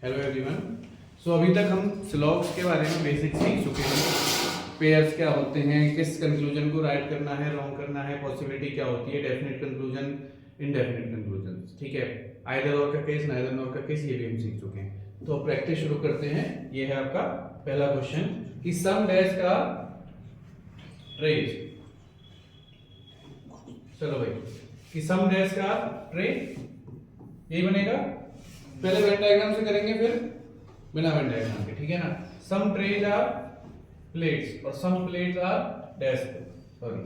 Hello everyone. सो अभी तक हम स्लॉग्स के बारे में बेसिक सीख चुके हैं। पेयर्स क्या होते हैं, किस कंक्लूजन को राइट करना है, रॉन्ग करना है, पॉसिबिलिटी क्या होती है, डेफिनेट कंक्लूजन, इनडेफिनेट कंक्लूजन, ठीक है। आइदर और का केस, नाइदर नॉर का केस, ये भी हम सीख चुके हैं। तो प्रैक्टिस शुरू करते हैं। ये है आपका पहला क्वेश्चन कि सम डैश का ट्रेस। चलो भाई, कि सम डैश का ट्रे यही बनेगा। पहले वेन डायग्राम से करेंगे, फिर बिना वेन डायग्राम के, ठीक है ना। सम ट्रेज आर प्लेट्स और सम प्लेट्स आर डेस्क। सॉरी,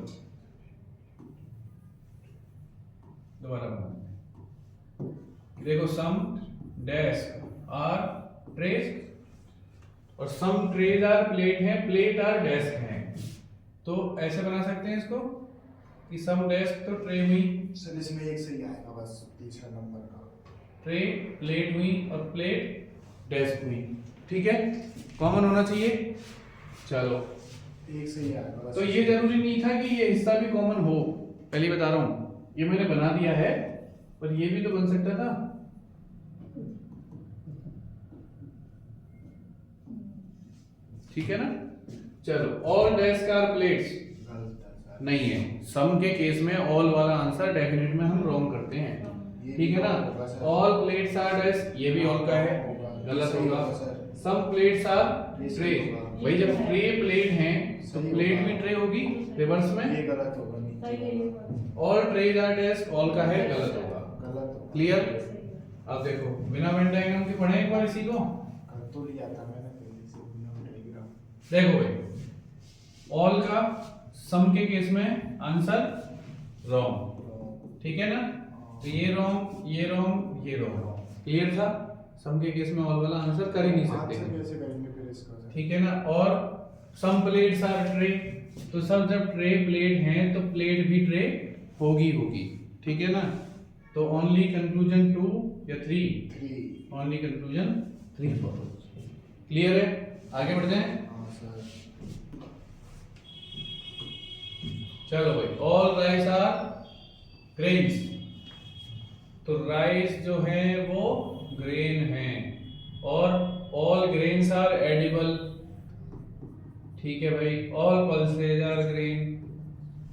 दोबारा बनाते हैं। देखो, सम डेस्क आर ट्रेज और सम ट्रेज आर प्लेट है, प्लेट आर डेस्क है। तो ऐसे बना सकते हैं इसको कि सम डेस्क तो ट्रे हुई सर, इसमें एक सही आएगा बस, तीसरा नंबर का। ट्रे प्लेट हुई और प्लेट डेस्क हुई, ठीक है। कॉमन होना चाहिए। चलो, एक सही आएगा बस। तो ये जरूरी नहीं था कि ये हिस्सा भी कॉमन हो, पहले बता रहा हूं। ये मैंने बना दिया है, पर ये भी तो बन सकता था। ठीक है ना। चलो, ऑल डेस्क आर प्लेट्स नहीं है। सम के केस में ऑल वाला आंसर डेफिनेट में हम रॉन्ग करते हैं, ठीक है ना। ऑल प्लेट्स आर डेस्क, ये भी ऑल का है, गलत होगा। सम प्लेट्स आर ट्रे, भाई जब ट्रे प्लेट है तो प्लेट भी ट्रे होगी, रिवर्स में ये गलत होगा। All trays are desk, all का है, गलत होगा। गलत क्लियर। अब देखो, बिना वेन डायग्राम के पढ़े एक बार इसी को। कर तो लिया था मैंने पहले से बिना डायग्राम। देखो भाई, ऑल का सम के केस में आंसर रॉन्ग, ठीक है ना। तो ये रॉन्ग, ये रॉन्ग, ये रॉन्ग। क्लियर था। सम के केस में ऑल वाला आंसर कर ही नहीं सकते, कैसे करेंगे फिर इसका? ठीक है ना। और सम प्लेट्स आर ट्रे, तो सब जब ट्रे प्लेट हैं तो प्लेट भी ट्रे होगी, ठीक है ना। तो ओनली कंक्लूजन 2 या 3, ओनली कंक्लूजन 3 फॉलोज। क्लियर है। आगे बढ़ते हैं। हाँ सर। चलो भाई, ऑल राइस आर ग्रेन्स, तो राइस जो है वो ग्रेन है, और ऑल ग्रेन्स आर एडिबल, ठीक है भाई। ऑल पल्सेज आर ग्रेन,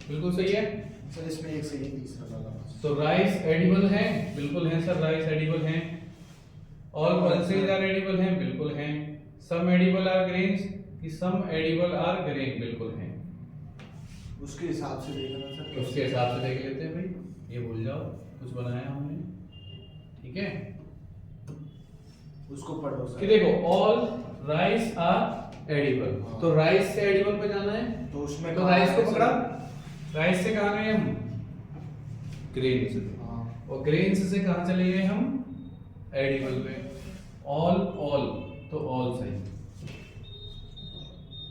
बिल्कुल सही है सर, इसमें एक सही है, तीसरा वाला। तो राइस एडिबल है, बिल्कुल है सर, राइस एडिबल है। ऑल पल्सेज आर एडिबल हैं, बिल्कुल हैं। सम एडिबल आर ग्रेन्स, कि सम एडिबल आर ग्रेन, बिल्कुल हैं। उसके हिसाब से देखना सर। उसके हिसाब से देख लेते हैं भाई, ये भूल जाओ, कुछ बनाया हमने, ठीक है। उसको पढ़ो सर। कि देखो, ऑल राइस आर एडिबल, तो राइस से एडिबल पे जाना है, तो उसमें तो राइस को पकड़ा, राइस से कहां गए हम? ग्रेन से। हाँ। और ग्रेन से कहां चले गए हम? एडिबल पे। ऑल ऑल, तो ऑल सही,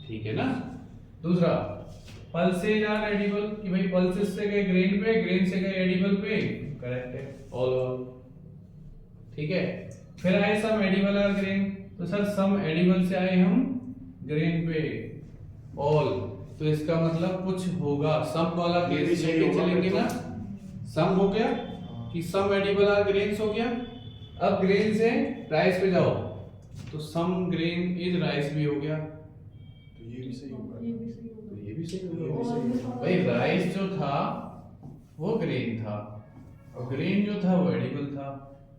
ठीक है ना। दूसरा, पल्सेज आर एडिबल, कि भाई पल्सेस से गए ग्रेन पे, ग्रेन से गए एडिबल पे, करेक्ट है, ऑल ऑल, ठीक है। फिर आए सम एडिबल आर ग्रेन, तो सर सम एडिबल से आए हम ग्रेन पे, ऑल, तो इसका मतलब कुछ होगा। सम वाला ये भी केस सही लेके होगा चलेंगे फिर तो। ना। सम हो गया कि सम एडिबल आर ग्रेन्स हो गया। अब ग्रेन से राइस पे जाओ, तो सम ग्रेन इज राइस भी हो गया, तो ये भी सही होगा। तो ये भी सही ये होगा। भी सही होगा। भाई राइस जो था वो ग्रेन था, और ग्रेन जो था वो एडिबल था,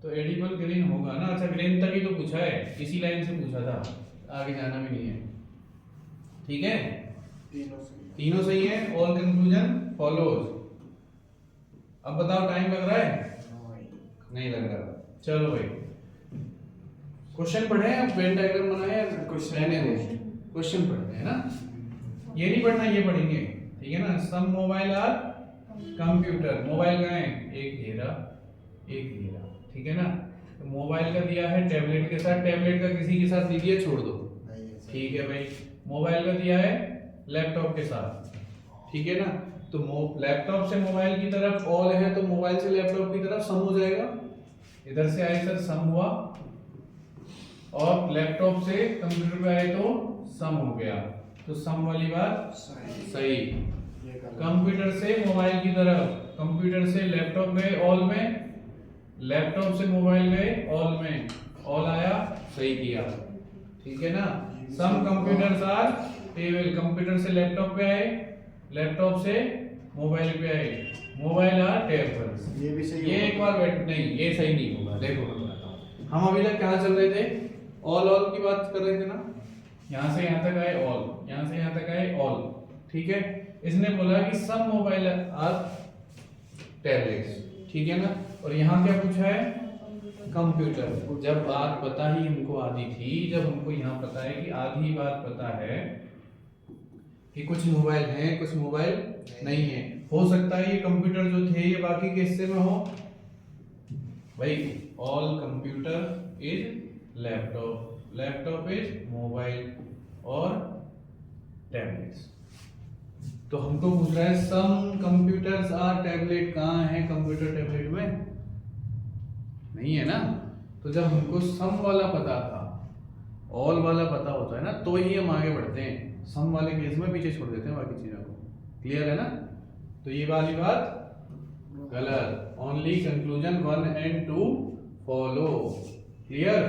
तो एडिबल ग्रेन होगा ना। अच्छा, ग्रेन तक ही तो पूछा है, इसी लाइन से पूछा था, आगे जाना भी नहीं है, ठीक है। तीनों सही है। तीनों सही है, ऑल कंक्लूजन फॉलोज। अब बताओ, टाइम लग रहा है? नहीं लग रहा। चलो भाई, क्वेश्चन पढ़े हैं, वेन डायग्राम बनाए हैं, क्वेश्चन पढ़ते हैं ना। ये नहीं पढ़ना, ये पढ़ेंगे, ठीक है ना। सम मोबाइल आर कंप्यूटर, मोबाइल का है एक घेरा, एक घेरा, ठीक है ना। तो मोबाइल का दिया है टैबलेट के साथ, टैबलेट का किसी के साथ दीजिए, छोड़ दो, ठीक है भाई। मोबाइल का दिया है लैपटॉप के साथ, ठीक है ना। तो लैपटॉप से मोबाइल की तरफ ऑल है, तो मोबाइल से लैपटॉप की तरफ सम हो जाएगा। इधर से आए सर सम हुआ, और लैपटॉप से कंप्यूटर पे आए तो सम हो गया, तो सम वाली बात सही। कंप्यूटर से मोबाइल की तरफ, कंप्यूटर से लैपटॉप गए ऑल में, लैपटॉप से मोबाइल गए ऑल में, ऑल आया सही किया, ठीक है ना। सम कंप्यूटर्स आर टेबल, कंप्यूटर से लैपटॉप पे आए, लैपटॉप से मोबाइल पे आए, मोबाइल आर टेबल्स। ये भी सही ये होगा। एक बार वेट नहीं, ये सही नहीं होगा। देखो मैं बताता हूँ, हम अभी तक कहाँ चल रहे थे, ऑल की बात कर रहे थे ना, यहाँ से यहाँ तक आए ऑल, यहाँ से यहाँ तक आए ऑल, ठीक है। इसने बोला कि सब मोबाइल आर टैबलेट्स, ठीक है ना। और यहाँ क्या पूछा है, कंप्यूटर। जब बात पता ही हमको आधी थी, जब हमको यहाँ पता है कि आधी बात पता है कि कुछ मोबाइल हैं कुछ मोबाइल नहीं है, हो सकता है ये कंप्यूटर जो थे ये बाकी के हिस्से में हो भाई। All computer is laptop, laptop is mobile और टैबलेट्स। तो हमको पूछ रहा है सम कंप्यूटर्स आर टैबलेट, कहाँ है कंप्यूटर टैबलेट में, नहीं है ना। तो जब हमको सम वाला पता था, ऑल वाला पता होता है ना, तो ही हम आगे बढ़ते हैं। सम वाले केस में पीछे छोड़ देते हैं बाकी चीजों को, क्लियर है ना। तो ये वाली बात गलत, only conclusion 1 and 2 follow, clear.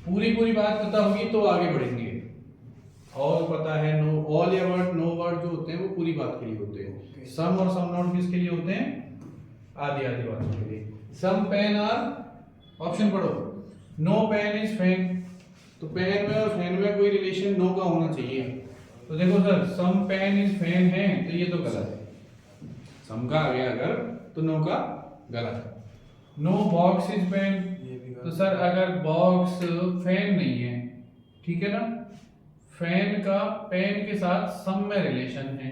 पूरी बात पता होगी तो आगे बढ़ेंगे। ऑल पता है, नो, ऑल या वर्ड, नो वर्ड जो होते हैं वो पूरी बात के लिए होते हैं। सम और सम नॉट किसके लिए होते हैं, आधी आधी बातों के लिए। सम पेन आर, ऑप्शन पढ़ो, नो पेन इज फैन, तो पेन में और फैन में कोई रिलेशन नो का होना चाहिए। तो देखो sir, some pen is fan है तो ये तो गलत है, सम का आ गया अगर तो नो का गलत है। नो बॉक्स इज पेन, तो सर अगर बॉक्स फैन नहीं है, ठीक है ना, फैन का पेन के साथ सम में रिलेशन है,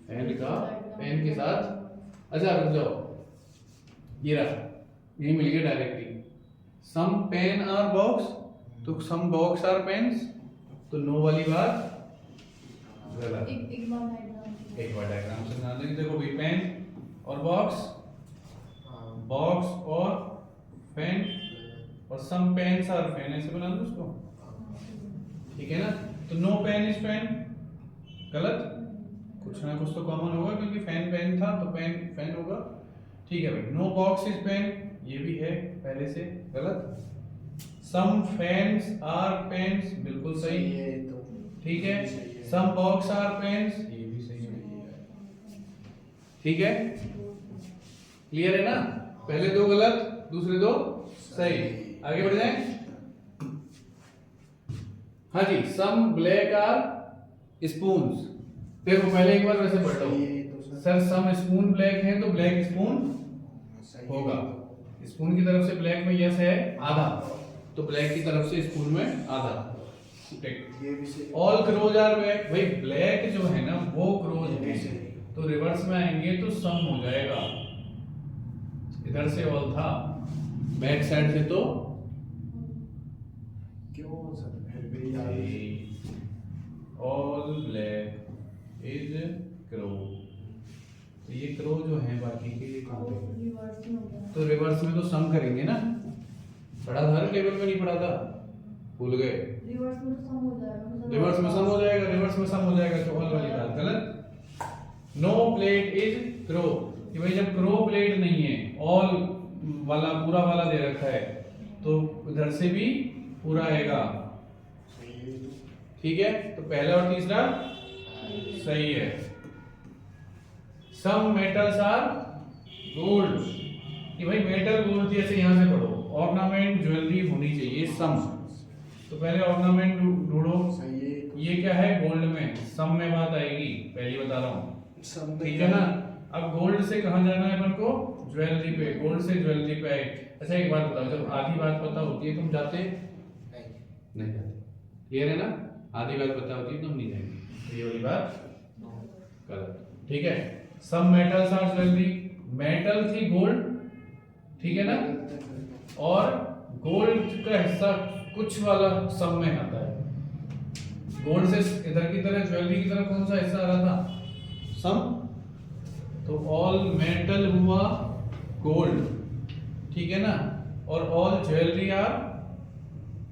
फैन का पेन के साथ। अच्छा रुक जाओ, ये रहा, यही मिल गया directly. Some pen are box, तो सम बॉक्स आर पेन्स, तो नो वाली बात गलत। एक बार डायग्राम से बना देंगे। देखो भाई, पेन और बॉक्स, बॉक्स और पेन, और सम पेन्स आर पेन, ऐसे बना दो उसको, ठीक है ना। तो नो पेन इज पेन गलत, कुछ ना कुछ तो कॉमन होगा क्योंकि फैन पेन था तो पेन फैन होगा, ठीक है भाई। नो बॉक्स इज पेन, ये भी है पहले से गलत। सम फैन्स आर पेन्स, बिल्कुल सही है तो ठीक है। सम बॉक्स आर पेन्स, ये भी सही है, ठीक है, क्लियर है ना। पहले दो गलत, दूसरे दो सही, आगे बढ़ जाएं। हाँ जी, सम ब्लैक आर स्पून्स। देखो पहले एक बार वैसे पढ़ता हूँ सर, सम स्पून ब्लैक है तो ब्लैक स्पून होगा, स्पून की तरफ से ब्लैक में यस है आधा, तो ब्लैक की तरफ से स्पून में आधा, ठीक। ऑल क्रोज आर ब्लैक, भाई ब्लैक जो है ना वो क्रोज है, तो रिवर्स में आएंगे तो सम हो जाएगा, इधर से ऑल था, बैक साइड से तो क्यों sir, all black is crow, तो ये क्रो जो है बाकी के लिए कहाँ पे, तो रिवर्स में तो सम करेंगे ना, पढ़ा था टेबल में, नहीं पढ़ा था, भूल गए। रिवर्स में सम हो जाएगा, रिवर्स में सम हो जाएगा, तो ऑल वाली बात गलत। नो प्लेट इज क्रो, कि भाई जब क्रो प्लेट नहीं है, ऑल वाला पूरा वाला दे रखा है, तो इधर से भी पूरा आएगा, ठीक है। तो पहला और तीसरा सही है। सम मेटल्स आर गोल्ड, कि भाई मेटल गोल्ड जैसे यहां से पढ़ो, ऑर्नामेंट ज्वेलरी होनी चाहिए सम, तो पहले ऑर्नामेंट ढूंढो, ये क्या है गोल्ड में, सम में बात आएगी, पहली बता रहा हूँ, ठीक है ना। अब गोल्ड से कहां जाना है अपन को, ज्वेलरी पे, गोल्ड से ज्वेलरी पे आए। अच्छा एक बात बताओ, जब आधी बात पता होती है तुम जाते नहीं जाते, क्लियर है ना, आधी बात पता होती है तुम नहीं जाएंगे, तो ये वाली बात गलत, ठीक है। Some metals are jewellery, metal थी गोल्ड, ठीक है ना, और गोल्ड का हिस्सा कुछ वाला सम में आता है, गोल्ड से इधर की तरह ज्वेलरी की तरह कौन सा हिस्सा आ रहा था, सम, तो ऑल मेटल हुआ गोल्ड, ठीक है ना, और ऑल ज्वेलरी आर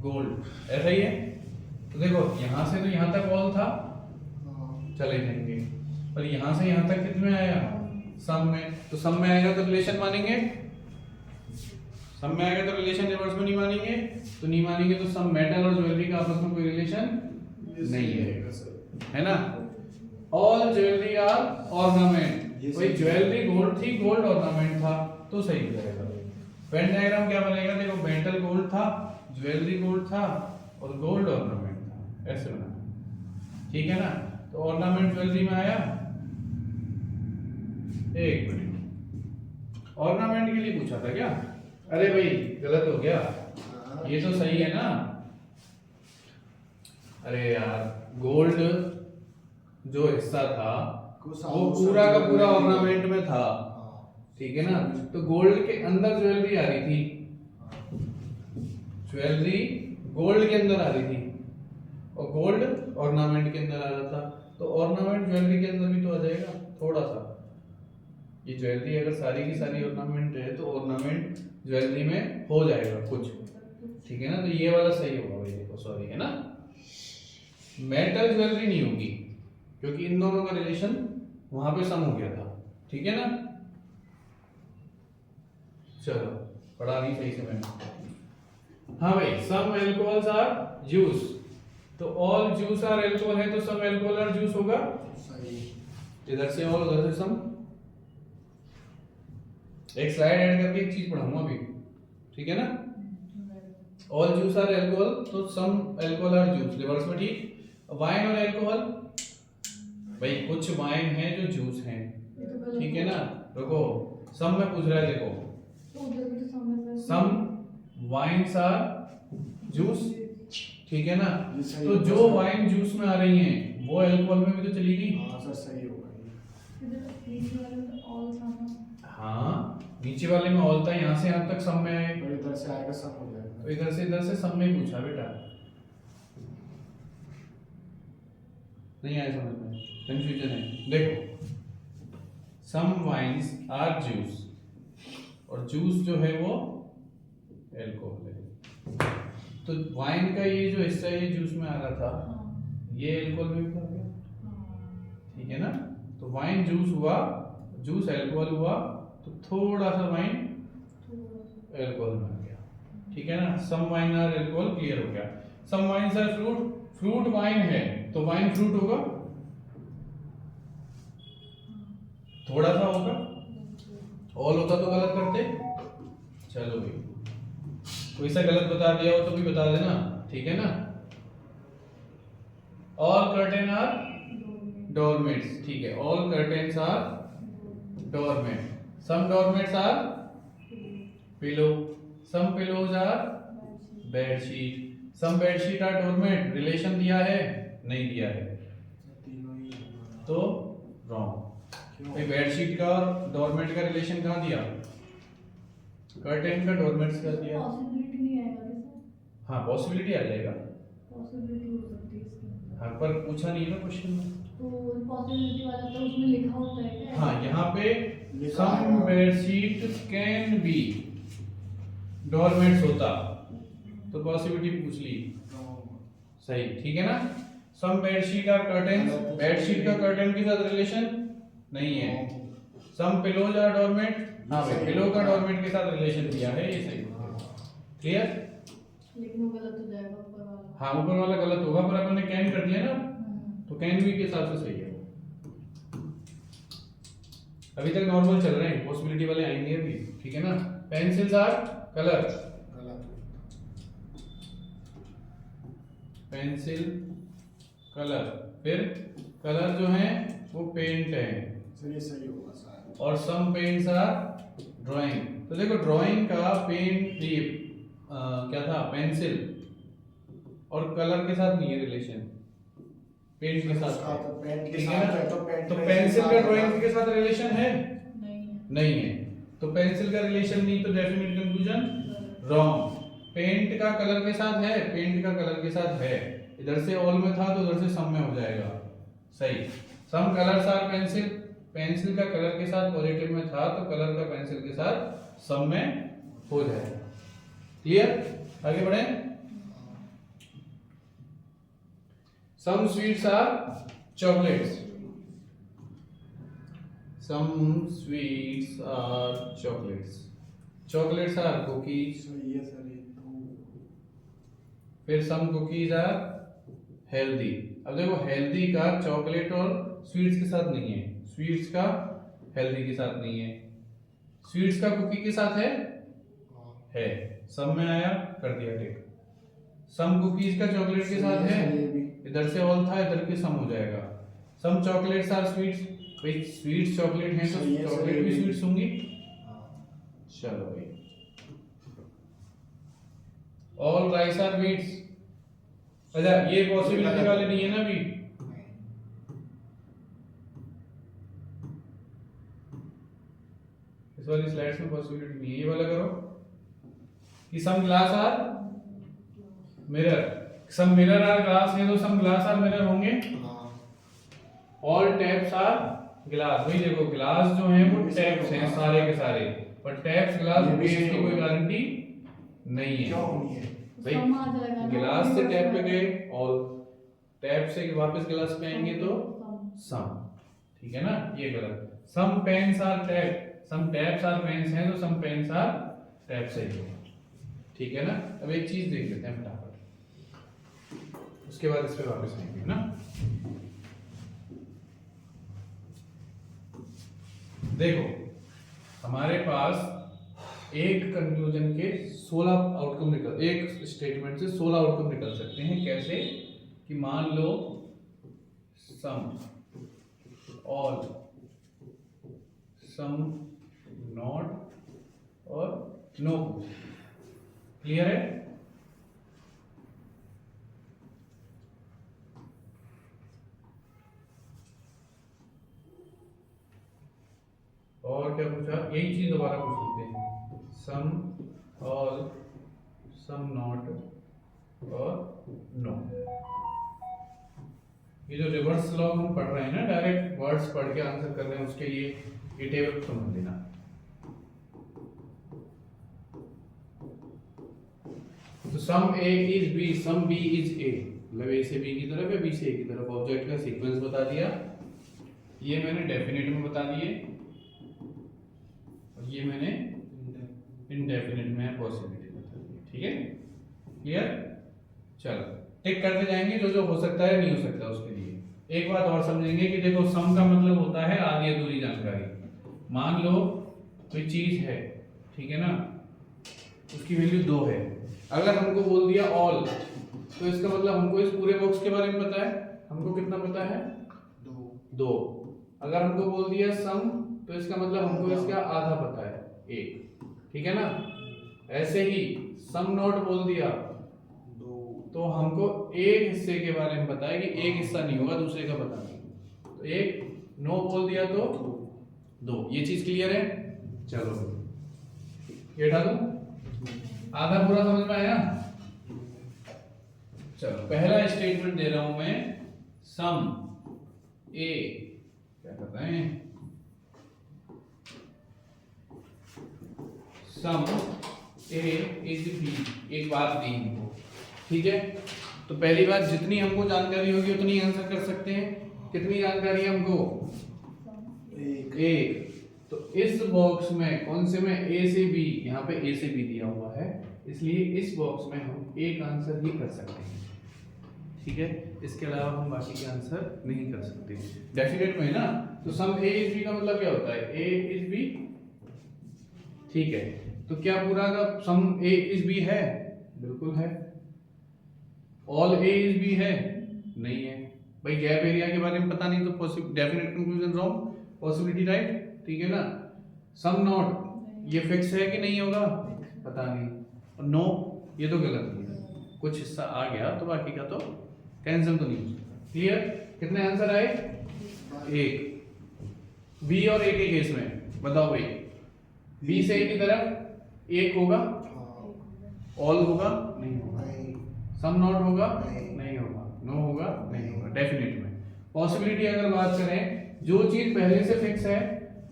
गोल्ड, ऐसा ही है। तो देखो यहां से तो यहां तक ऑल था, चले जाएंगे, पर यहां से यहां तक कितने आया, सम में, तो सम में आएगा तो रिलेशन मानेंगे, सम में आएगा तो रिलेशन रिवर्स में नहीं मानेंगे, तो नहीं मानेंगे तो सम मेटल और ज्वेलरी का आपस में कोई रिलेशन नहीं है, है ना। ऑल ज्वेलरी आर ऑर्नामेंट, कोई ज्वेलरी गोल्ड थी, गोल्ड ऑर्नामेंट था, तो सही हो जाएगा। वेन डायग्राम क्या बनेगा, देखो मेटल गोल्ड था, ज्वेलरी गोल्ड था और गोल्ड ऑर्नामेंट था, ऐसे बना, ठीक है ना। तो ऑर्नामेंट ज्वेलरी में आया, एक मिनट, ऑर्नामेंट के लिए पूछा था क्या? अरे भाई गलत हो गया, ये तो सही है ना। अरे यार गोल्ड जो हिस्सा था वो पूरा का पूरा ऑर्नामेंट में था, ठीक है ना। तो गोल्ड के अंदर ज्वेलरी आ रही थी, ज्वेलरी गोल्ड के अंदर आ रही थी और गोल्ड ऑर्नामेंट के अंदर आ रहा था, तो ऑर्नामेंट ज्वेलरी के अंदर भी तो आ जाएगा थोड़ा सा। ये ज्वेलरी अगर सारी की सारी ऑर्नामेंट है तो ऑर्नामेंट ज्वेलरी में हो जाएगा कुछ, ठीक है ना। तो ये वाला सही होगा भाई, देखो सॉरी, है ना। मेटल ज्वेलरी नहीं होगी क्योंकि इन दोनों का रिलेशन वहां पे सम हो गया था, ठीक है ना। चलो पढ़ा नहीं सही से मैंने। हाँ भाई, सम एल्कोहल्स आर जूस, तो ऑल जूस आर एल्कोहल है तो सम एल्कोहल आर जूस होगा, इधर से ऑल उधर से सम। एक स्लाइड ऐड करके एक चीज पढ़ाऊंगा अभी, ठीक है ना। ऑल जूस आर एल्कोहल तो सम एल्कोहल आर जूस, रिवर्स में ठीक। वाइन और एल्कोहल, भाई कुछ वाइन है जो जूस हैं, ठीक है ना। देखो सम में पूछ रहा है, देखो सम वाइन्स आर जूस, ठीक है ना। तो जो वाइन जूस में आ रही हैं वो एल्कोहल में भी तो चलेगी। हाँ सर सही होगा। हाँ नीचे वाले में ऑल था, यहाँ से यहाँ तक सम में है, और इधर से आएगा सम हो जाएगा, तो इधर से सम में पूछा बेटा, नहीं आया समझ में, कंफ्यूजन है। देखो सम वाइन्स आर जूस और जूस जो है वो एल्कोहल है, तो वाइन का ये जो हिस्सा ये जूस में आ रहा था ये एल्कोहल में भी तो आ गया, ठीक है ना। तो वाइन जूस हुआ, जूस एल्कोहल हुआ, तो थोड़ा सा वाइन एल्कोहल में आ गया, ठीक है ना। Some wine are alcohol clear हो गया। Some wines are fruit, fruit wine है तो वाइन फ्रूट होगा, थोड़ा सा होगा, ऑल होता तो गलत करते। चलो भाई कोई सा गलत बता दिया हो तो भी बता देना, ठीक है ना। ऑल कर्टेन आर डोरमेट्स, ठीक है, all curtains are doormat, some doormats are pillow, some pillows are bedsheet, some bedsheet are doormat, relation दिया है नहीं दिया है तो रॉन्ग। भाई बेडशीट का और डोरमेट का रिलेशन कहाँ दिया, कर्टेन का डोरमेट से दिया। पॉसिबिलिटी नहीं आएगा क्या? हाँ पॉसिबिलिटी आ जाएगा, पॉसिबिलिटी हो सकती है इसके अंदर। हाँ पर पूछा नहीं है ना क्वेश्चन में, तो पॉसिबिलिटी वाला तो उसमें लिखा होता है क्या? हाँ यहाँ पे सम बेडशीट कैन बी डोरमेट्स होता तो पॉसिबिलिटी पूछ ली, सही, ठीक है ना। सम बेडशीट आर कर्टेन्स, बेडशीट का कर्टेन के साथ रिलेशन नहीं है। सम पिलोज आर डोरमेट, हाँ भाई पिलो का डोरमेट के साथ रिलेशन दिया है, ये सही है, क्लियर। लेकिन वो गलत हो जाएगा ऊपर वाला। हाँ ऊपर वाला गलत होगा पर अपन ने कैन कर दिया ना, तो कैन भी के हिसाब से सही है। अभी तक नॉर्मल चल रहे हैं, पॉसिबिलिटी वाले आएंगे अभी, ठीक है ना। Pencils are colour, pencil colour, फिर कलर जो है वो पेंट है, चलिए सही होगा सर। और सम पेंट्स आर ड्राइंग, तो देखो ड्राइंग का पेंट ये क्या था, पेंसिल, और कलर के साथ नहीं है रिलेशन, पेंट के साथ है, तो पेंट के ठीक है साथ है ना। तो तो पेंसिल का ड्राइंग के साथ रिलेशन है नहीं है। नहीं है, तो पेंसिल का रिलेशन नहीं, तो डेफिनेट कंक्लूजन रॉन्ग। पेंट का कलर के साथ है, पेंट का कलर के साथ है, इधर से ऑल में था तो उधर से सम में हो जाएगा, सही। Some colours are pencil, pencil का कलर के साथ पॉजिटिव में था तो कलर का पेंसिल के साथ सम में हो जाएगा, क्लियर। आगे बढ़े। Some sweets are chocolates, some sweets are chocolates, chocolates are cookies, सही है सर ये तो। फिर सम कुकीज आर हेल्दी। अब देखो हेल्दी का चॉकलेट और स्वीट्स के साथ नहीं है, स्वीट्स का हेल्दी के साथ नहीं है, स्वीट्स का कुकी के साथ हाँ है। सम में आया, कर दिया टिक। सम कुकीज का चॉकलेट के साथ है, सही ये भी। इधर से ऑल था, इधर के सम हो जाएगा। सम चॉकलेट्स आर स्वीट्स, भाई स्वीट्स चॉकलेट हैं तो सही है, चॉकलेट सही भी है। स्वीट्स होंगी। हाँ चलो भाई, ऑल राइस आर वीट्स। अच्छा ये पॉसिबिलिटी वाले नहीं है ना अभी। इस वाली स्लाइड्स में पॉसिबिलिटी नहीं है, ये वाला करो कि some glass are mirror, some mirror are glass है तो सम ग्लास आर मिरर होंगे। हाँ ऑल टैप्स आर ग्लास, भाई देखो ग्लास जो है वो टैप्स हैं सारे के सारे, पर टैप्स ग्लास ये भी बेस सही की कोई होगा। गारंटी नहीं है। क्यों नहीं है? भाई सम आ जाएगा ना, गिलास से टैप पे सम। गए और टैप से वापस गिलास पे आएंगे तो सम। सम, ठीक है ना, ये गलत। Some pens are tap, some taps are pens हैं तो सम पेन्स आर टैप से ही होगा, ठीक है ना। अब एक चीज देख लेते हैं फटाफट, उसके बाद इस पे वापस आएंगे ना। देखो हमारे पास एक कंक्लूजन के 16 आउटकम निकल, एक स्टेटमेंट से 16 आउटकम निकल सकते हैं। कैसे कि मान लो सम, ऑल, सम, नॉट और नो। क्लियर है? और क्या पूछा, यही चीज दोबारा पूछ लेते हैं। सम, ऑल, सम नॉट और नो। ये जो रिवर्स लॉ हम पढ़ रहे हैं ना, डायरेक्ट वर्ड्स पढ़ के आंसर कर रहे हैं, उसके लिए ये टेबल समझ लेना। तो some A is B, some B is A, मतलब ए से बी की तरफ या बी से ए की तरफ। ऑब्जेक्ट का सीक्वेंस बता दिया, ये मैंने डेफिनेट में बता दिए, और ये मैंने इनडेफिनेट में पॉसिबिलिटी बता दी। ठीक है, क्लियर? चलो टिक करते जाएंगे जो जो हो सकता है नहीं हो सकता उसके लिए। एक बात और समझेंगे कि देखो सम का मतलब होता है आधी अधूरी जानकारी। मान लो कोई चीज है, ठीक है ना, उसकी वैल्यू 2 है, अगर हमको बोल दिया ऑल तो इसका मतलब हमको इस पूरे बॉक्स के बारे में पता है। हमको कितना पता है? 2। अगर हमको बोल दिया सम तो इसका मतलब हमको इसका आधा पता है, 1। ठीक है ना। ऐसे ही सम नॉट बोल दिया तो हमको एक हिस्से के बारे में पता है कि एक हिस्सा नहीं होगा, दूसरे का पता नहीं। तो एक नो बोल दिया तो 2। ये चीज क्लियर है? चलो ये हटा दो, आधा पूरा समझ में आया? चलो पहला स्टेटमेंट दे रहा हूं मैं, सम ए, क्या करते हैं, सम ए इज बी, एक बात दी हमको, ठीक है। तो पहली बात, जितनी हमको जानकारी होगी उतनी आंसर कर सकते हैं। कितनी जानकारी है हमको? एक। तो इस बॉक्स में कौन से में, ए से बी, यहाँ पे ए से बी दिया हुआ है, इसलिए इस बॉक्स में हम एक आंसर ही कर सकते हैं, ठीक है। इसके अलावा हम बाकी के आंसर नहीं कर सकते। डेफिनेट में ना, तो सम ए इज बी का मतलब क्या होता है? ए इज बी, ठीक है। तो क्या पूरा का सम ए इज बी है? बिल्कुल है। ऑल ए इज बी है? नहीं है। भाई गैप एरिया के बारे में पता नहीं तो definite conclusion wrong, possibility right, ठीक है ना। सम नॉट ये फिक्स है कि नहीं होगा? पता नहीं। और नो ये तो गलत है, कुछ हिस्सा आ गया तो बाकी का तो कैंसिल तो नहीं हो सकता। क्लियर? कितने आंसर आए? एक। बी और ए के केस में बताओ भाई, बी से ए की तरफ एक होगा, ऑल होगा नहीं होगा, सम नॉट होगा नहीं होगा, नो होगा नहीं होगा। डेफिनेट में पॉसिबिलिटी अगर बात करें, जो चीज पहले से फिक्स है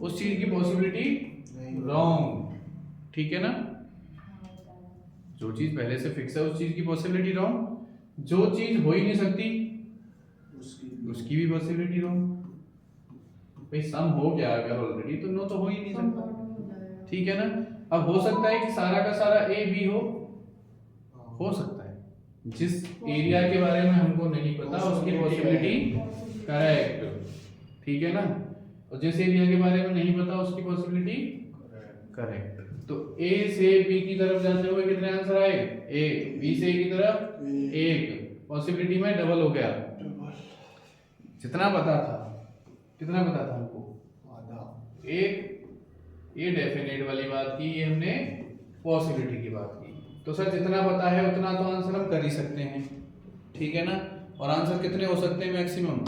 उस चीज की पॉसिबिलिटी रॉन्ग, ठीक है ना। जो चीज पहले से फिक्स है उस चीज की पॉसिबिलिटी रॉन्ग, जो चीज हो ही नहीं सकती उसकी भी पॉसिबिलिटी रॉन्ग। भाई सम हो गया अगर ऑलरेडी तो नो तो हो ही नहीं सकता, ठीक है ना। अब हो सकता है कि सारा का सारा ए बी हो हाँ। हो सकता है, जिस एरिया के बारे में हमको नहीं पता उसकी पॉसिबिलिटी करेक्ट, ठीक है ना, और जिस एरिया के बारे में नहीं पता उसकी पॉसिबिलिटी करेक्ट। तो ए से बी की तरफ जाते हुए कितने आंसर आए? ए, बी से ए की तरफ एक, पॉसिबिलिटी में डबल हो गया। जितना पता था, कितना पता था हमको? आधा। एक, ये डेफिनेट वाली बात की, ये हमने पॉसिबिलिटी की बात की। तो सर जितना पता है उतना तो आंसर हम कर ही सकते हैं, ठीक है ना। और आंसर कितने हो सकते हैं मैक्सिमम?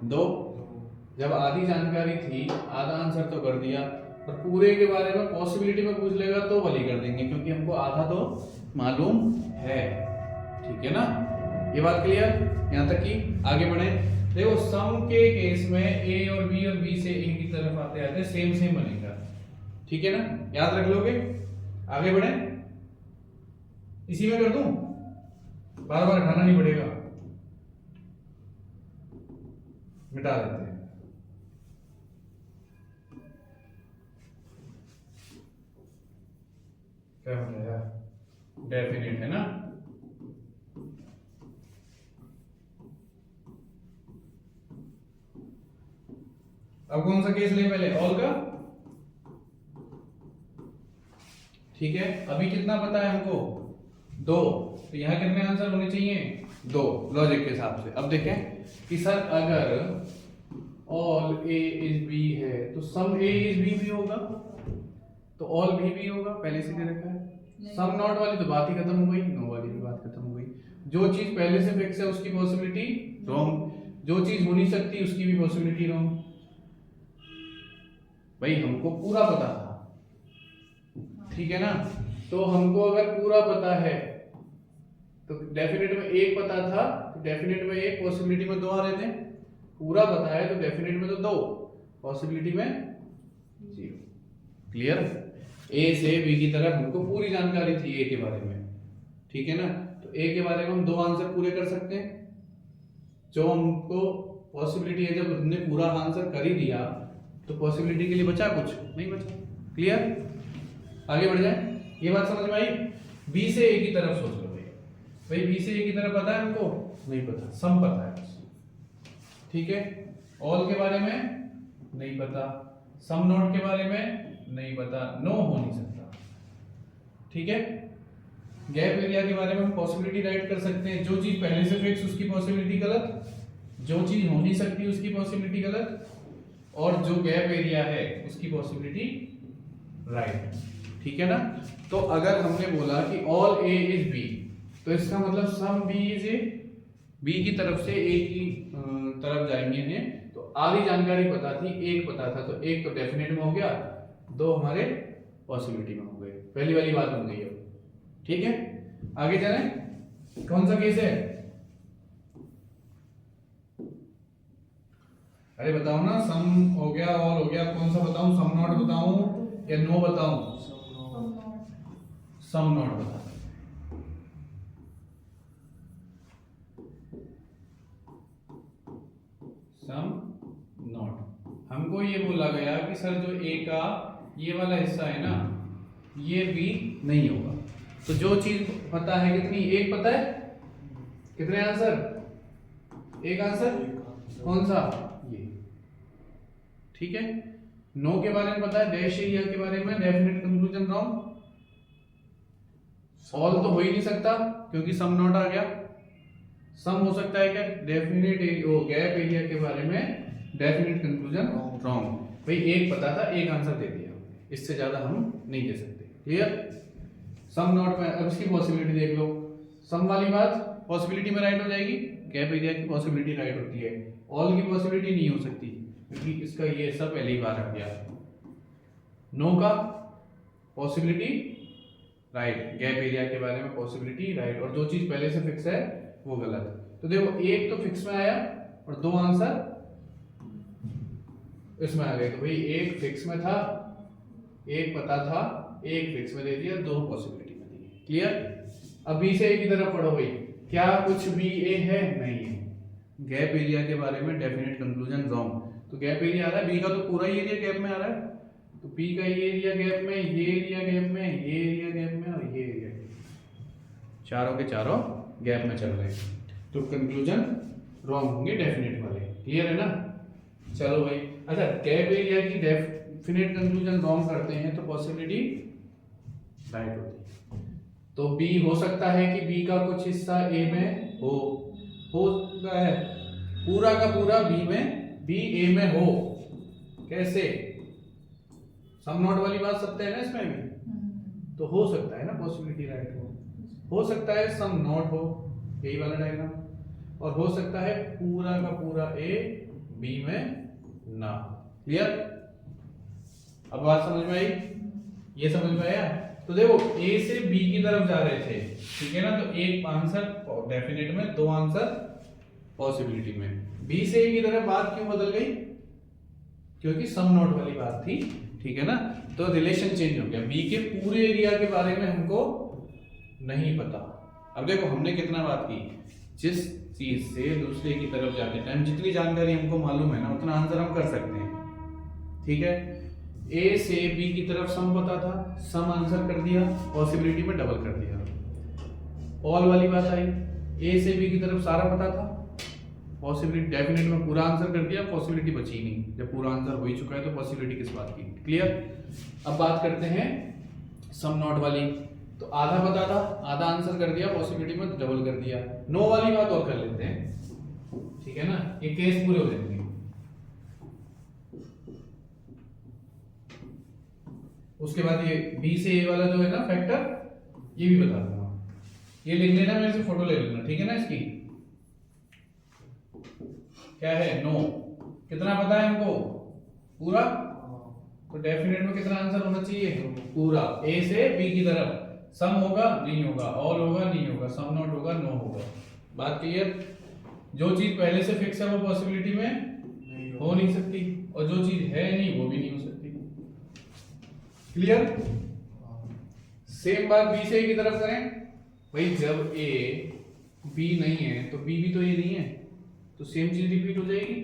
2। जब आधी जानकारी थी आधा आंसर तो कर दिया, पर पूरे के बारे में पॉसिबिलिटी में पूछ लेगा तो भले कर देंगे, क्योंकि हमको आधा तो मालूम है, ठीक है ना। ये बात क्लियर? यहाँ तक कि आगे बढ़े। देखो सम के केस में ए और बी से ए की तरफ आते आते सेम सेम बनेगा, ठीक है ना, याद रख लोगे। आगे बढ़े, इसी में कर दूं, बार बार हटाना नहीं पड़ेगा, मिटा देते हैं। क्या हो जाएगा? डेफिनेट है ना। अब कौन सा केस ले पहले? ऑल का, ठीक है। अभी कितना पता है हमको? 2। तो यहाँ कितने आंसर होने चाहिए? 2, लॉजिक के हिसाब से। अब देखें कि सर अगर ऑल ए इज बी है तो सम ए इज बी भी होगा, तो ऑल भी होगा, पहले से दे रखा है। सम नॉट वाली तो बात ही खत्म हो गई, नो वाली भी बात खत्म हो गई। जो चीज पहले से फिक्स है उसकी पॉसिबिलिटी रॉन्ग, जो चीज हो नहीं सकती उसकी भी पॉसिबिलिटी रॉन्ग। भाई हमको पूरा पता था, ठीक है ना। तो हमको अगर पूरा पता है तो डेफिनेट में एक पता था, तो डेफिनेट में एक, पॉसिबिलिटी में 2 आ रहे थे। पूरा पता है तो डेफिनेट में तो 2, पॉसिबिलिटी में 0। क्लियर? ए से बी की तरफ हमको पूरी जानकारी थी ए के बारे में, ठीक है ना। तो ए के बारे में हम 2 आंसर पूरे कर सकते हैं। जो हमको पॉसिबिलिटी है, जब हमने पूरा आंसर कर ही दिया तो पॉसिबिलिटी के लिए बचा कुछ नहीं बचा। क्लियर? आगे बढ़ जाए। ये बात समझ में आई? बी से ए की तरफ सोच लो भाई। भाई बी से ए की तरफ पता है हमको? नहीं पता, सम पता है बस, ठीक है। ऑल के बारे में नहीं पता, सम नॉट के बारे में नहीं पता, नो हो नहीं सकता, ठीक है। गैप एरिया के बारे में हम पॉसिबिलिटी राइट कर सकते हैं। जो चीज पहले से फिक्स उसकी पॉसिबिलिटी गलत, जो चीज हो नहीं सकती उसकी पॉसिबिलिटी गलत, और जो गैप एरिया है उसकी पॉसिबिलिटी राइट, ठीक है ना। तो अगर हमने बोला कि ऑल ए इज बी, तो इसका मतलब some B is A, B की तरफ से ए की तरफ जाएंगे हैं। तो आधी जानकारी पता थी, एक पता था, तो एक तो डेफिनेट में हो गया, 2 हमारे पॉसिबिलिटी में हो गए। पहली वाली बात बन गई अब, ठीक है। आगे चलें। कौन सा केस है? अरे बताओ ना, सम हो गया, ऑल हो गया, कौन सा बताऊं? सम नॉट बताऊं या नो बताऊं? सम नॉट बता। Some not. हमको ये बोला गया कि सर जो ए का ये वाला हिस्सा है ना, ये बी नहीं होगा। तो जो चीज पता है कितनी? एक पता है। कितने आंसर? एक आंसर। कौन सा? ये, ठीक है। नो के बारे में पता है, डैश एरिया के बारे में डेफिनेट कंक्लूजन रॉन्ग। ऑल तो हो ही नहीं सकता क्योंकि सम नॉट आ गया। सम हो सकता है क्या? डेफिनेट गैप एरिया के बारे में डेफिनेट कंक्लूजन रॉन्ग। भाई एक पता था, एक आंसर दे दिया, इससे ज्यादा हम नहीं दे सकते। क्लियर? सम नॉट में अब इसकी पॉसिबिलिटी देख लो। सम वाली बात पॉसिबिलिटी में राइट हो जाएगी, गैप एरिया की पॉसिबिलिटी राइट होती है, ऑल की पॉसिबिलिटी नहीं हो सकती क्योंकि इसका ये सब पहले ही बार आ गया। नो का पॉसिबिलिटी राइट, गैप एरिया के बारे में पॉसिबिलिटी राइट, और जो चीज पहले से फिक्स है वो गलत। तो देखो एक तो फिक्स में आया और 2 आंसर इसमें आ गए। तो भाई एक फिक्स में था, एक पता था, एक फिक्स में दे दिया, 2 पॉसिबिलिटी में दी। क्लियर? अब बी से ए की तरफ पढ़ो भाई। क्या कुछ बी ए है? नहीं है। गैप एरिया के बारे में डेफिनेट कंक्लूजन रॉन्ग। तो गैप एरिया आ रहा है, बी का तो पूरा ही एरिया गैप में आ रहा है, तो P का ये एरिया गैप में, ये एरिया गैप में, ये एरिया गैप में और ये एरिया गैप में, चारों के चारों गैप में चल रहे हैं। तो कंक्लूजन रॉन्ग होंगे डेफिनेट वाले। क्लियर है ना? चलो भाई, अच्छा गैप एरिया की डेफिनेट कंक्लूजन रॉन्ग करते हैं तो पॉसिबिलिटी राइट होती है। तो B हो सकता है कि B का कुछ हिस्सा A में हो सकता है पूरा का पूरा B A में हो। कैसे? सम नॉट वाली बात सत्य है ना इसमें भी, तो हो सकता है ना पॉसिबिलिटी राइट हो सकता है सम नॉट हो, यही वाला डायग्राम, और हो सकता है पूरा का पूरा A B में ना। क्लियर? अब बात समझ में आई? ये समझ में आया? तो देखो A से B की तरफ जा रहे थे, ठीक है ना, तो एक आंसर डेफिनेट में, दो आंसर पॉसिबिलिटी में। B से A की तरफ बात क्यों बदल गई? क्योंकि सम नॉट वाली बात थी, ठीक है ना, तो रिलेशन चेंज हो गया। B के पूरे एरिया के बारे में हमको नहीं पता। अब देखो हमने कितना बात की, जिस चीज से दूसरे की तरफ जाते टाइम जितनी जानकारी हमको मालूम है ना उतना आंसर हम कर सकते हैं। ठीक है, A से B की तरफ सम पता था, सम आंसर कर दिया, पॉसिबिलिटी में डबल कर दिया। ऑल वाली बात आई, A से B की तरफ सारा पता था, पॉसिबिलिटी डेफिनेट में पूरा आंसर कर दिया, पॉसिबिलिटी बची नहीं। जब पूरा आंसर हो ही चुका है तो पॉसिबिलिटी किस बात की? क्लियर? अब बात करते हैं सम नॉट वाली। तो आधा पता था, आधा आंसर कर दिया, पॉसिबिलिटी में डबल कर दिया। नो वाली बात और कर लेते हैं, ठीक है ना, ये केस पूरे हो जाएंगे। उसके बाद ये B से A वाला जो है ना फैक्टर, ये भी बता दूंगा। ये लिख लेना, मेरे से फोटो ले लेना, ठीक है ना। इसकी क्या है? नो। कितना पता है हमको? पूरा। तो डेफिनेट में कितना आंसर होना चाहिए? पूरा। A से B की तरफ सम होगा नहीं होगा, ऑल होगा नहीं होगा, सम नॉट होगा नो होगा। बात क्लियर? जो चीज पहले से फिक्स है वो पॉसिबिलिटी में हो नहीं सकती, और जो चीज है नहीं वो भी नहीं हो सकती। क्लियर? सेम बात B से A की तरफ करें। भाई जब A B नहीं है तो B भी तो A नहीं है, तो सेम चीज रिपीट हो जाएगी।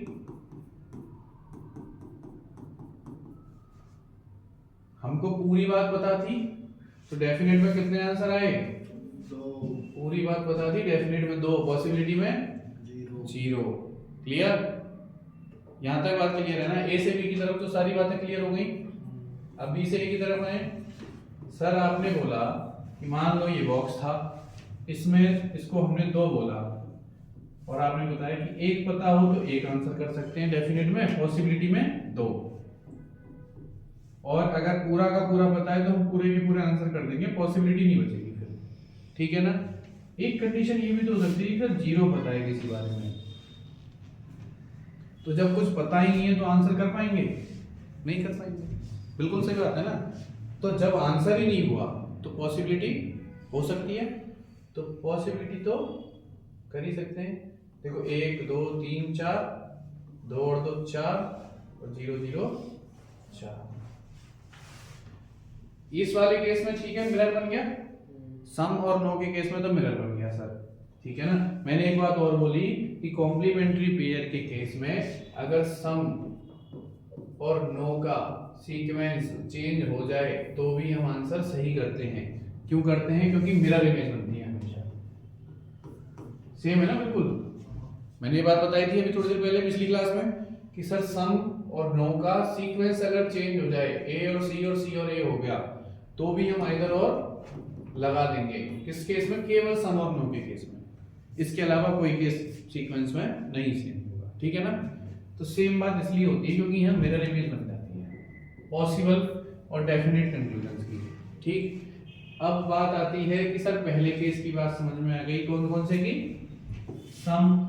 हमको पूरी बात पता थी तो डेफिनेट में कितने आंसर आए? दो। पूरी बात बता दी, डेफिनेट में 2, पॉसिबिलिटी में 0। क्लियर? यहां तक बात क्लियर है ना? A से B की तरफ तो सारी बातें क्लियर हो गई। अब B से A की तरफ आए। सर आपने बोला कि मान लो ये बॉक्स था, इसमें इसको हमने 2 बोला, और आपने बताया कि एक पता हो तो एक आंसर कर सकते हैं डेफिनेट में, पॉसिबिलिटी में 2, और अगर पूरा का पूरा पता है तो हम पूरे के पूरे आंसर कर देंगे, पॉसिबिलिटी नहीं बचेगी फिर। ठीक है ना? एक कंडीशन ये भी तो हो सकती है कि 0 पता है किसी बारे में, तो जब कुछ पता ही नहीं है तो आंसर कर पाएंगे? नहीं कर पाएंगे। बिल्कुल सही बात है ना? तो जब आंसर ही नहीं हुआ तो पॉसिबिलिटी हो सकती है, तो पॉसिबिलिटी तो कर ही सकते हैं। देखो 1 2 3 4, 2 और 2 4, और 0 0 4। इस वाले केस में ठीक है, मिरर बन गया। सम और नो के केस में तो मिरर बन गया सर, ठीक है ना। मैंने एक बात और बोली कि कॉम्प्लीमेंट्री पेयर के केस में अगर सम और नो का सीक्वेंस चेंज हो जाए तो भी हम आंसर सही करते हैं। क्यों करते हैं? क्योंकि मिरर इमेज बनती है हमेशा। सेम है ना? बिल्कुल। मैंने ये बात बताई थी अभी थोड़ी देर पहले पिछली क्लास में कि सर सम और नो का सीक्वेंस अगर चेंज हो जाए, ए और सी और ए हो गया, तो भी हम आइदर और लगा देंगे। किस केस में? केवल सम और नो के केस में। इसके अलावा कोई केस सीक्वेंस में नहीं सेम होगा। ठीक है ना? तो सेम बात इसलिए होती है क्योंकि यहाँ मिरर इमेज बन जाती है पॉसिबल और डेफिनेट कंक्लूजन्स की। ठीक, अब बात आती है कि सर पहले केस की बात समझ में आ गई, कौन कौन से की? सम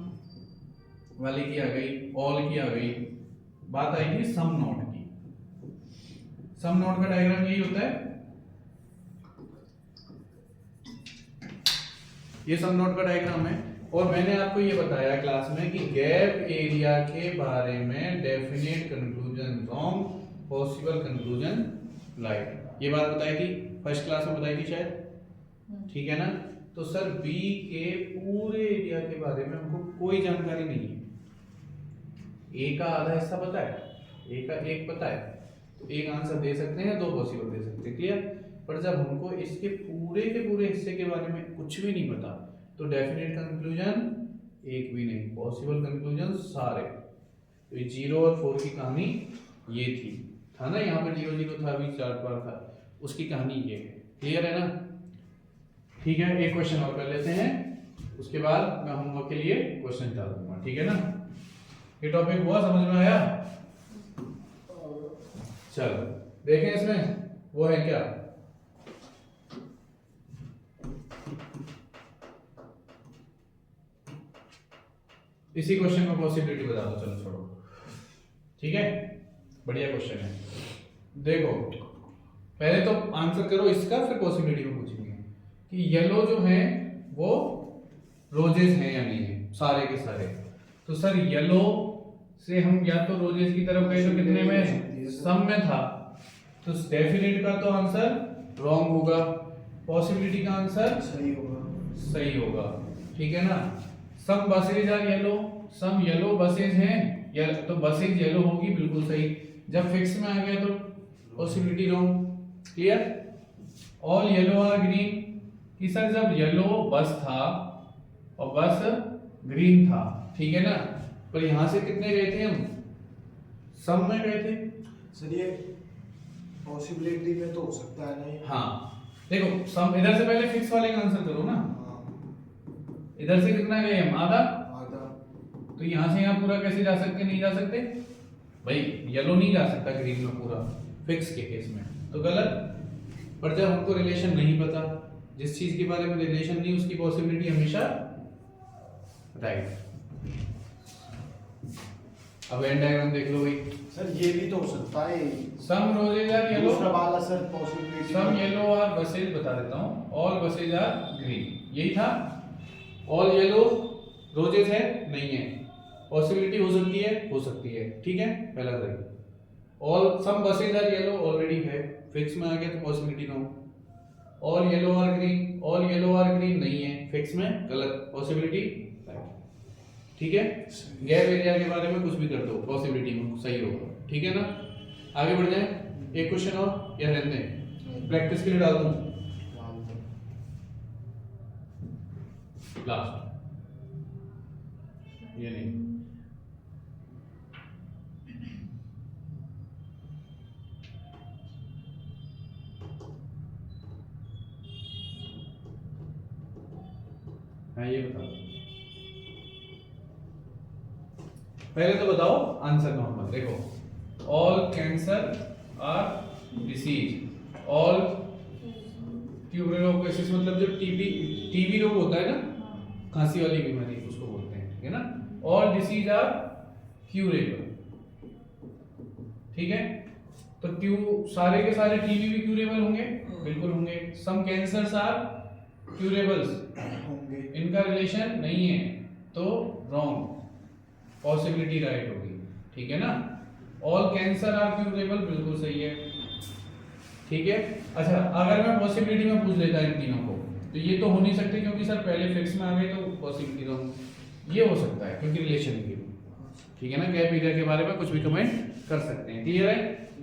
वाली की आ गई, ऑल की आ गई। बात आएगी सम नॉट की। सम नॉट का डायग्राम यही होता है, ये सम नॉट का डायग्राम है। और मैंने आपको ये बताया क्लास में कि गैप एरिया के बारे में definite conclusion wrong, possible conclusion right. ये बात बताई थी, फर्स्ट क्लास में बताई थी शायद। ठीक है ना? तो सर बी के पूरे एरिया के बारे में हमको कोई जानकारी नहीं है। ए का आधा हिस्सा पता है, ए का 1 पता है, एक आंसर दे सकते हैं, दो पॉसिबल दे सकते हैं, क्लियर। पर जब हमको इसके पूरे के पूरे हिस्से के बारे में कुछ भी नहीं पता तो डेफिनेट कंक्लूजन एक भी नहीं, पॉसिबल कंक्लूजन सारे। तो ये 0 और 4 की कहानी ये थी, था ना, यहाँ पर 0 0 था, अभी 4 बार था, उसकी कहानी ये है, क्लियर है ना। ठीक है, एक क्वेश्चन और कर लेते हैं, उसके बाद मैं होमवर्क के लिए क्वेश्चन डाल दूंगा, ठीक है ना। ये टॉपिक हुआ, समझ में आया? चलो देखें इसमें वो है क्या। इसी क्वेश्चन में पॉसिबिलिटी बता दो, चलो छोड़ो, ठीक है, बढ़िया क्वेश्चन है। देखो पहले तो आंसर करो इसका, फिर पॉसिबिलिटी में पूछेंगे कि येलो जो है वो रोजेस हैं या नहीं है, सारे के सारे। तो सर येलो से हम या तो रोजेस की तरफ गए तो कितने में, सम में था, तो डेफिनेट का तो आंसर रॉन्ग होगा, पॉसिबिलिटी का आंसर सही होगा। सही होगा, ठीक है ना। Some buses are yellow, some yellow buses हैं, या तो बसेज येलो होगी, बिल्कुल सही। जब फिक्स में आ गया तो possibility wrong, clear. All yellow are green, कि सर जब येलो बस था और बस ग्रीन था, ठीक है ना, पर यहां से कितने गए थे हम, सम में गए थे। सर ये पॉसिबिलिटी में तो हो सकता है नहीं। हाँ देखो, सम इधर से पहले फिक्स वाले का आंसर करो ना, हाँ, इधर से कितना गए हम, आधा, आधा। तो यहां से यहां पूरा कैसे जा सकते, नहीं जा सकते भाई, येलो नहीं जा सकता ग्रीन में पूरा, फिक्स के केस में तो गलत। पर जब हमको रिलेशन नहीं पता, जिस चीज के बारे में रिलेशन नहीं, उसकी पॉसिबिलिटी हमेशा राइट। अब एंड डायग्राम देख लो भाई, सर ये भी तो हो सकता है। सम रोजेज आर येलो, दूसरा वाला sir possibility some yellow are buses, बता देता हूँ, ऑल बसेज आर ग्रीन, यही था। ऑल येलो रोजेज है, नहीं है, पॉसिबिलिटी हो सकती है, ठीक है, पहला सही। All some buses are yellow already है, फिक्स में आ गया तो possibility no. All yellow are green, all yellow are green नहीं है, फिक्स में गलत, पॉसिबिलिटी राइट, ठीक है। गैप एरिया के बारे में कुछ भी कर दो, पॉसिबिलिटी में सही होगा, ठीक है ना। आगे बढ़ जाए, एक क्वेश्चन और या रहने दें, प्रैक्टिस के लिए डाल दूं लास्ट, ये नहीं, हाँ ये बताओ, पहले तो बताओ आंसर नॉर्मल। देखो all cancer are disease, all tuberculosis मतलब जो टीबी रोग होता है ना, खांसी वाली बीमारी उसको बोलते हैं, ठीक है ना। ऑल डिसीज आर क्यूरेबल, ठीक है। तो सारे के सारे टीबी भी क्यूरेबल होंगे, बिल्कुल होंगे। सम कैंसर्स आर क्यूरेबल्स होंगे। इनका रिलेशन नहीं है तो रॉन्ग, पॉसिबिलिटी राइट होगी, ठीक है ना। ऑल कैंसर आर क्यूरेबल बिल्कुल सही है, ठीक है। अच्छा अगर मैं पॉसिबिलिटी में पूछ लेता इन तीनों को तो ये तो हो नहीं सकते क्योंकि सर पहले फिक्स में आ गए तो पॉसिबिलिटी रॉन्ग, ये हो सकता है क्योंकि रिलेशन की, ठीक है ना। गैप एरिया के बारे में कुछ भी कमेंट कर सकते हैं, क्लियर है।